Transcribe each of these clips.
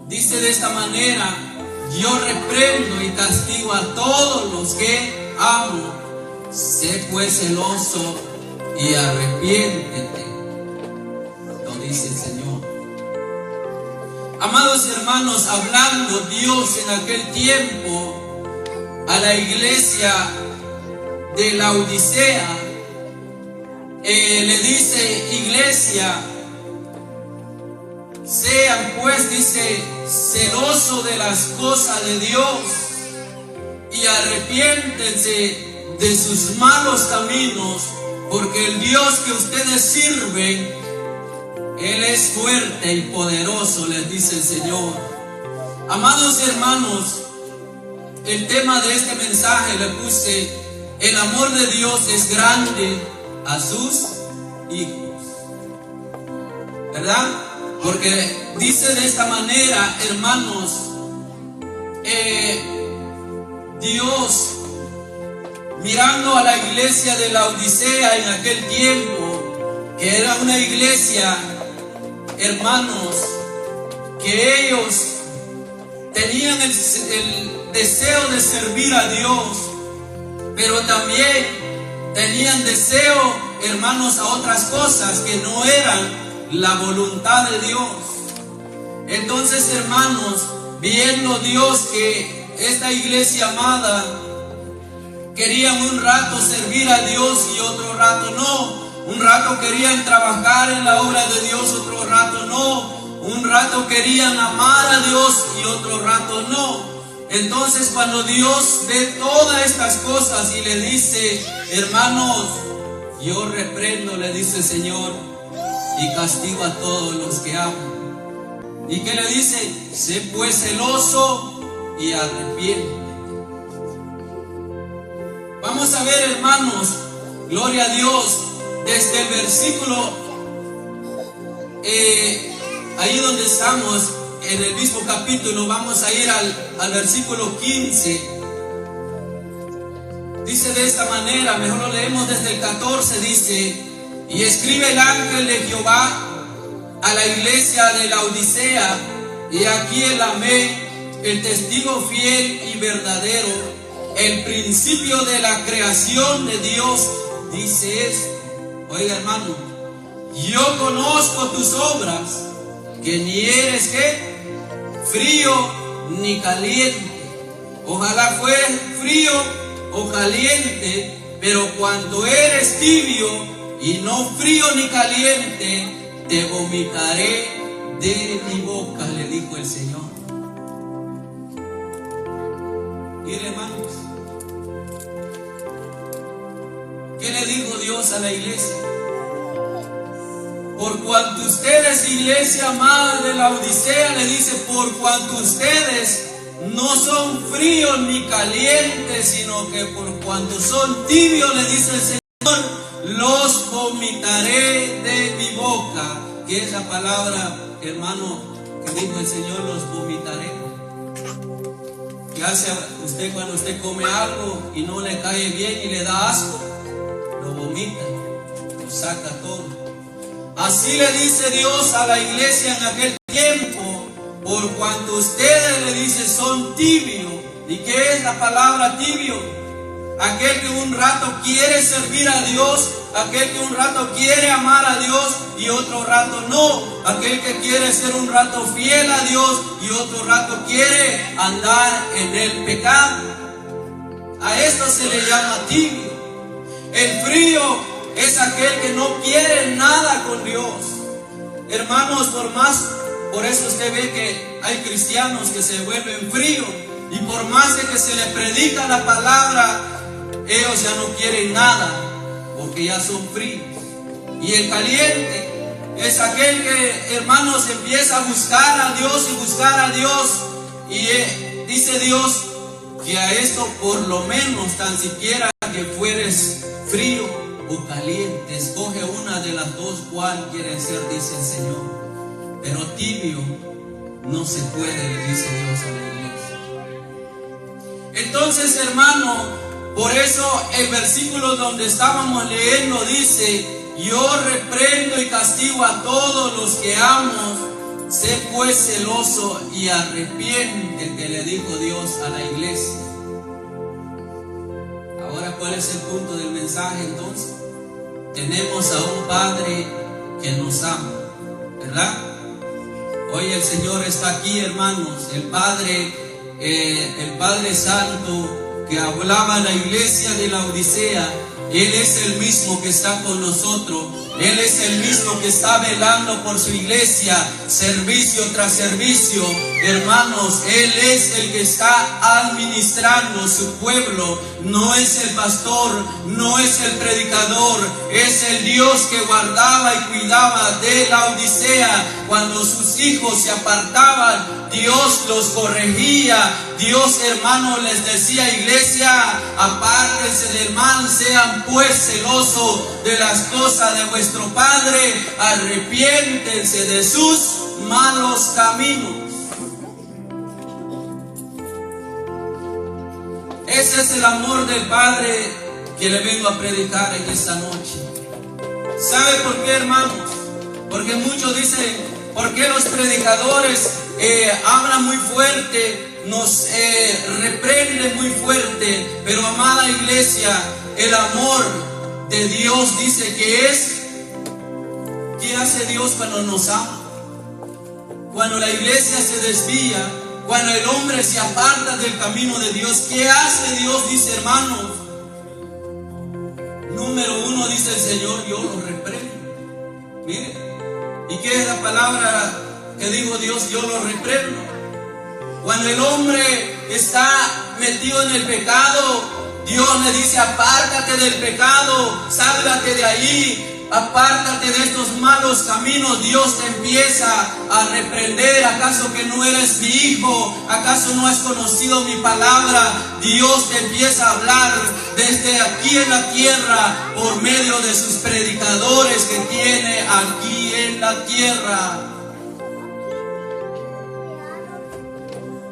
Dice de esta manera: yo reprendo y castigo a todos los que amo. Sé pues celoso y arrepiéntete, lo dice el Señor. Amados hermanos, hablando Dios en aquel tiempo a la iglesia de Laodicea, le dice: iglesia, sean pues, dice, celosos de las cosas de Dios y arrepiéntense de sus malos caminos, porque el Dios que ustedes sirven, Él es fuerte y poderoso, les dice el Señor. Amados hermanos, el tema de este mensaje le puse: el amor de Dios es grande a sus hijos, ¿verdad? Porque dice de esta manera, hermanos, Dios, mirando a la iglesia de Laodicea en aquel tiempo, que era una iglesia, hermanos, que ellos tenían el deseo de servir a Dios, pero también tenían deseo, hermanos, a otras cosas que no eran la voluntad de Dios. Entonces, hermanos, viendo Dios que esta iglesia amada querían un rato servir a Dios y otro rato no, un rato querían trabajar en la obra de Dios, otro rato no, un rato querían amar a Dios y otro rato no. Entonces, cuando Dios ve todas estas cosas y le dice: hermanos, yo reprendo, le dice el Señor, y castigo a todos los que amo. ¿Y qué le dice? Sé pues celoso y arrepiéntete. Vamos a ver, hermanos, gloria a Dios, desde el versículo, ahí donde estamos, en el mismo capítulo, vamos a ir al versículo 15. Dice de esta manera, mejor lo leemos desde el 14, dice: y escribe el ángel de Jehová a la iglesia de Laodicea, y aquí el amén, el testigo fiel y verdadero, el principio de la creación de Dios, dice esto. Oiga, hermano, yo conozco tus obras, que ni eres ¿qué? Frío ni caliente. Ojalá fueras frío o caliente, pero cuando eres tibio y no frío ni caliente, te vomitaré de mi boca, le dijo el Señor. Mire, hermanos, ¿qué le dijo Dios a la iglesia? Por cuanto ustedes, iglesia amada de la Odisea, le dice: por cuanto ustedes no son fríos ni calientes, sino que por cuanto son tibios, le dice el Señor, los vomitaré de mi boca. Que esa palabra, hermano, que dijo el Señor, los vomitaré. ¿Qué hace usted cuando usted come algo y no le cae bien y le da asco? Lo vomita, lo saca todo. Así le dice Dios a la iglesia en aquel tiempo: por cuanto ustedes, le dice, son tibios. ¿Y qué es la palabra tibio? Aquel que un rato quiere servir a Dios, aquel que un rato quiere amar a Dios y otro rato no, aquel que quiere ser un rato fiel a Dios y otro rato quiere andar en el pecado. A esto se le llama tibio. El frío es aquel que no quiere nada con Dios. Hermanos, por eso usted ve que hay cristianos que se vuelven fríos, y por más de que se le predica la palabra, ellos ya no quieren nada, porque ya son fríos. Y el caliente es aquel que, hermanos, empieza a buscar a Dios y buscar a Dios, y dice Dios que a esto por lo menos tan siquiera que fueres frío o caliente, escoge una de las dos, cuál quieres ser, dice el Señor. Pero tibio no se puede, le dice Dios a la iglesia. Entonces, hermano, por eso el versículo donde estábamos leyendo dice: yo reprendo y castigo a todos los que amo. Sé pues celoso y arrepiéntete, le dijo Dios a la iglesia. Ahora, ¿cuál es el punto del mensaje entonces? Tenemos a un Padre que nos ama, ¿verdad? Hoy el Señor está aquí, hermanos. El Padre Santo que hablaba a la iglesia de la Odisea, Él es el mismo que está con nosotros. Él es el mismo que está velando por su iglesia, servicio tras servicio. Hermanos, Él es el que está administrando su pueblo. No es el pastor, no es el predicador, es el Dios que guardaba y cuidaba de la Odisea. Cuando sus hijos se apartaban, Dios los corregía. Dios, hermano, les decía: iglesia, apártense del mal, sean pues celosos de las cosas de vuestro Padre, arrepiéntense de sus malos caminos. Ese es el amor del Padre que le vengo a predicar en esta noche. ¿Sabe por qué, hermanos? Porque muchos dicen: ¿por qué los predicadores hablan muy fuerte, nos reprenden muy fuerte? Pero, amada iglesia, el amor de Dios dice que es... ¿Qué hace Dios cuando nos ama? Cuando la iglesia se desvía, cuando el hombre se aparta del camino de Dios, ¿qué hace Dios? Dice, hermanos, número uno, dice el Señor: yo los reprendo. Mire, ¿y qué es la palabra que dijo Dios? Yo los reprendo. Cuando el hombre está metido en el pecado, Dios le dice: apártate del pecado, sálgate de ahí, apártate de estos malos caminos. Dios te empieza a reprender. ¿Acaso que no eres mi hijo? ¿Acaso no has conocido mi palabra? Dios te empieza a hablar desde aquí en la tierra por medio de sus predicadores que tiene aquí en la tierra.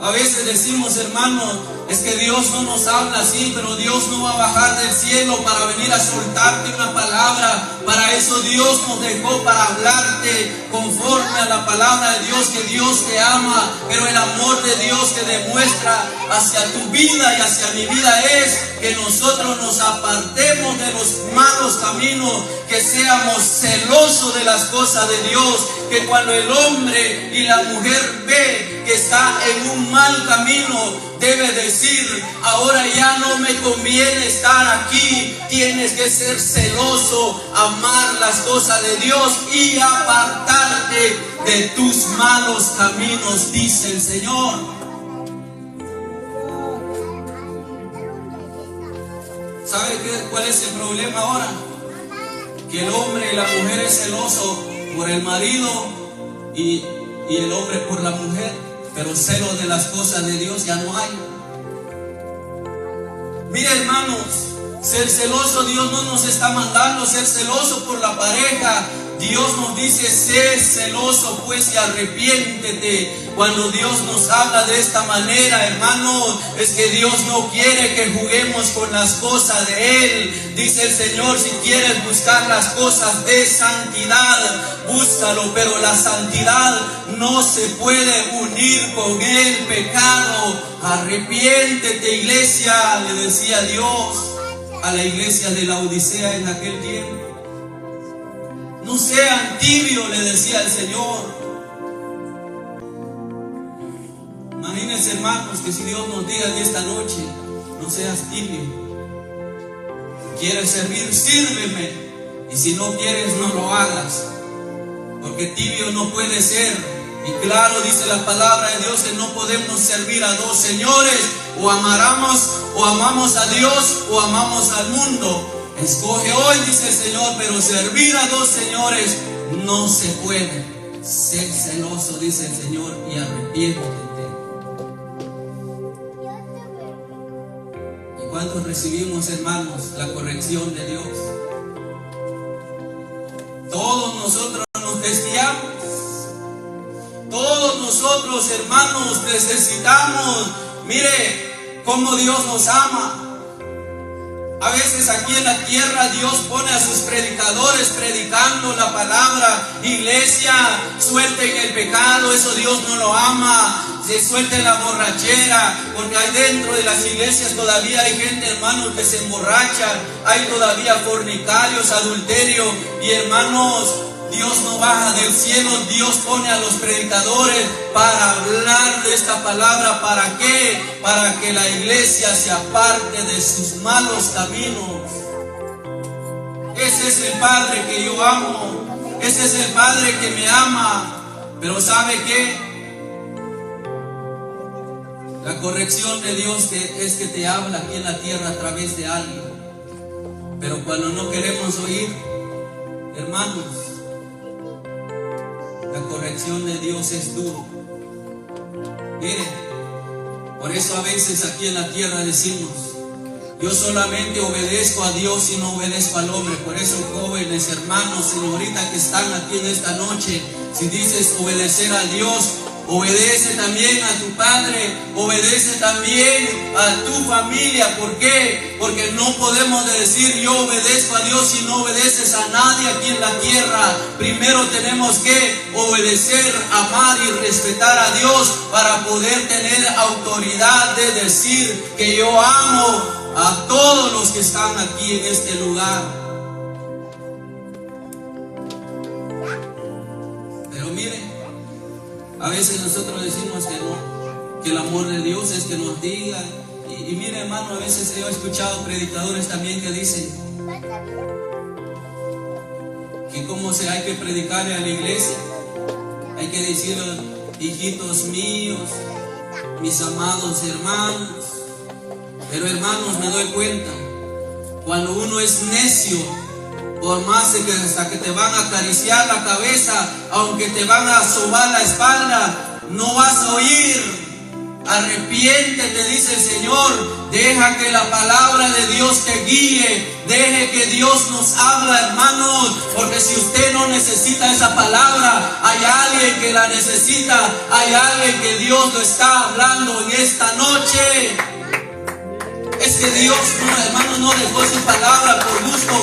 A veces decimos, hermanos, es que Dios no nos habla así, pero Dios no va a bajar del cielo para venir a soltarte una palabra. Para eso Dios nos dejó, para hablarte conforme a la palabra de Dios, que Dios te ama. Pero el amor de Dios que demuestra hacia tu vida y hacia mi vida es que nosotros nos apartemos de los malos caminos, que seamos celosos de las cosas de Dios, que cuando el hombre y la mujer ve que está en un mal camino, debe decir: ahora ya no me conviene estar aquí. Tienes que ser celoso, amar las cosas de Dios y apartarte de tus malos caminos, dice el Señor. ¿Sabe cuál es el problema ahora? Que el hombre y la mujer es celoso por el marido y el hombre por la mujer, pero celo de las cosas de Dios ya no hay. Mire, hermanos, ser celoso, Dios no nos está mandando ser celoso por la pareja. Dios nos dice: sé celoso pues y arrepiéntete. Cuando Dios nos habla de esta manera, hermanos, es que Dios no quiere que juguemos con las cosas de Él. Dice el Señor: si quieres buscar las cosas de santidad, búscalo, pero la santidad no se puede unir con el pecado. Arrepiéntete, iglesia, le decía Dios a la iglesia de la Odisea en aquel tiempo. No sean tibios, le decía el Señor. Imagínense, hermanos, que si Dios nos diga en esta noche: no seas tibio. ¿Quieres servir? Sírveme. Y si no quieres, no lo hagas. Porque tibio no puede ser. Y claro, dice la palabra de Dios que no podemos servir a dos señores. O amamos a Dios o amamos al mundo. Escoge hoy, dice el Señor, pero servir a dos señores no se puede. Sé celoso, dice el Señor, y arrepiéntete. ¿Y cuántos recibimos, hermanos, la corrección de Dios? Todos nosotros nos desviamos. Todos nosotros, hermanos, necesitamos. Mire cómo Dios nos ama. A veces aquí en la tierra Dios pone a sus predicadores predicando la palabra. Iglesia, suelten el pecado, eso Dios no lo ama. Se suelten la borrachera, porque hay dentro de las iglesias todavía hay gente, hermanos, que se emborrachan. Hay todavía fornicarios, adulterio. Y hermanos, Dios no baja del cielo, Dios pone a los predicadores para hablar de esta palabra. ¿Para qué? Para que la iglesia se aparte de sus malos caminos. Ese es el Padre que yo amo. Ese es el Padre que me ama. Pero ¿sabe qué? La corrección de Dios es que te habla aquí en la tierra a través de alguien. Pero cuando no queremos oír, hermanos, la corrección de Dios es duro. Miren, por eso a veces aquí en la tierra decimos: yo solamente obedezco a Dios y no obedezco al hombre. Por eso, jóvenes, hermanos, señoritas que están aquí en esta noche, si dices obedecer a Dios, obedece también a tu padre, obedece también a tu familia. ¿Por qué? Porque no podemos decir yo obedezco a Dios si no obedeces a nadie aquí en la tierra. Primero tenemos que obedecer, amar y respetar a Dios para poder tener autoridad de decir que yo amo a todos los que están aquí en este lugar. Pero miren, a veces nosotros decimos que no, que el amor de Dios es que nos diga. Y mire, hermano, a veces yo he escuchado predicadores también que dicen que cómo se hay que predicar a la iglesia. Hay que decir: hijitos míos, mis amados hermanos. Pero hermanos, me doy cuenta, cuando uno es necio, por más de que hasta que te van a acariciar la cabeza, aunque te van a sobar la espalda, no vas a oír. Arrepiéntete, dice el Señor. Deja que la palabra de Dios te guíe. Deje que Dios nos habla, hermanos. Porque si usted no necesita esa palabra, hay alguien que la necesita. Hay alguien que Dios lo está hablando en esta noche. Es que Dios, hermanos, no dejó su palabra por gusto.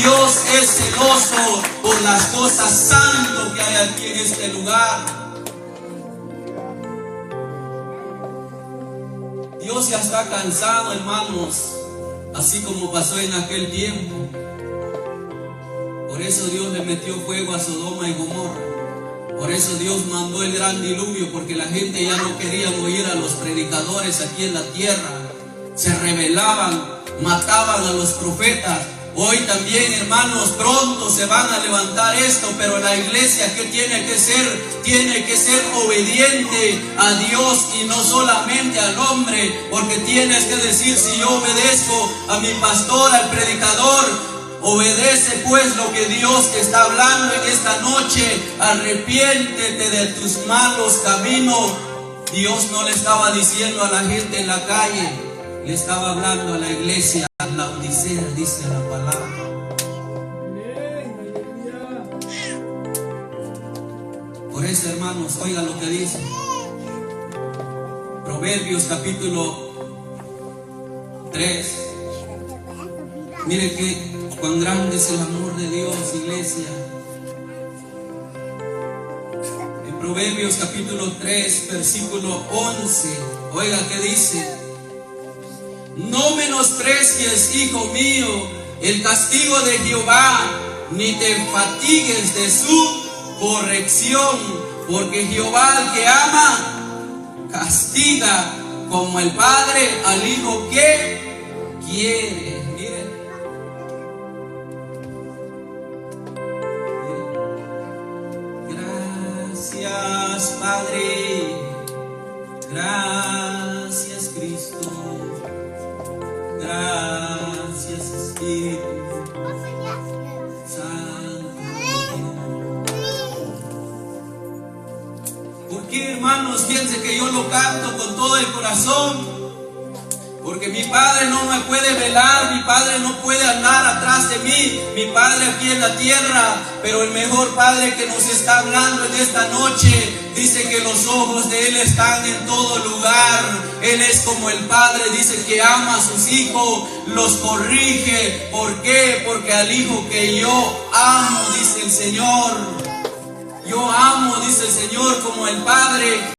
Dios es celoso por las cosas santas que hay aquí en este lugar. Dios ya está cansado, hermanos, así como pasó en aquel tiempo. Por eso Dios le metió fuego a Sodoma y Gomorra. Por eso Dios mandó el gran diluvio, porque la gente ya no quería oír a los predicadores aquí en la tierra. Se rebelaban, mataban a los profetas. Hoy también, hermanos, pronto se van a levantar esto, pero la iglesia, ¿qué tiene que ser? Tiene que ser obediente a Dios y no solamente al hombre, porque tienes que decir: si yo obedezco a mi pastor, al predicador, obedece pues lo que Dios te está hablando en esta noche. Arrepiéntete de tus malos caminos. Dios no le estaba diciendo a la gente en la calle, le estaba hablando a la iglesia, a la Odisea, dice la palabra. Por eso, hermanos, oigan lo que dice Proverbios capítulo 3. Miren que cuán grande es el amor de Dios, iglesia. En Proverbios capítulo 3, versículo 11, oiga que dice: no menosprecies, hijo mío, el castigo de Jehová, ni te fatigues de su corrección, porque Jehová al que ama castiga, como el padre al hijo que quiere. Miren. Gracias, Padre. Gracias, Cristo. Gracias, Espíritu Santo. ¿Por qué, hermanos? Fíjense que yo lo canto con todo el corazón, Porque mi Padre no me puede velar, mi Padre no puede andar atrás de mí, mi Padre aquí en la tierra, pero el mejor Padre que nos está hablando en esta noche, dice que los ojos de Él están en todo lugar. Él es como el Padre, dice que ama a sus hijos, los corrige. ¿Por qué? Porque al hijo que yo amo, dice el Señor. Yo amo, dice el Señor, como el Padre.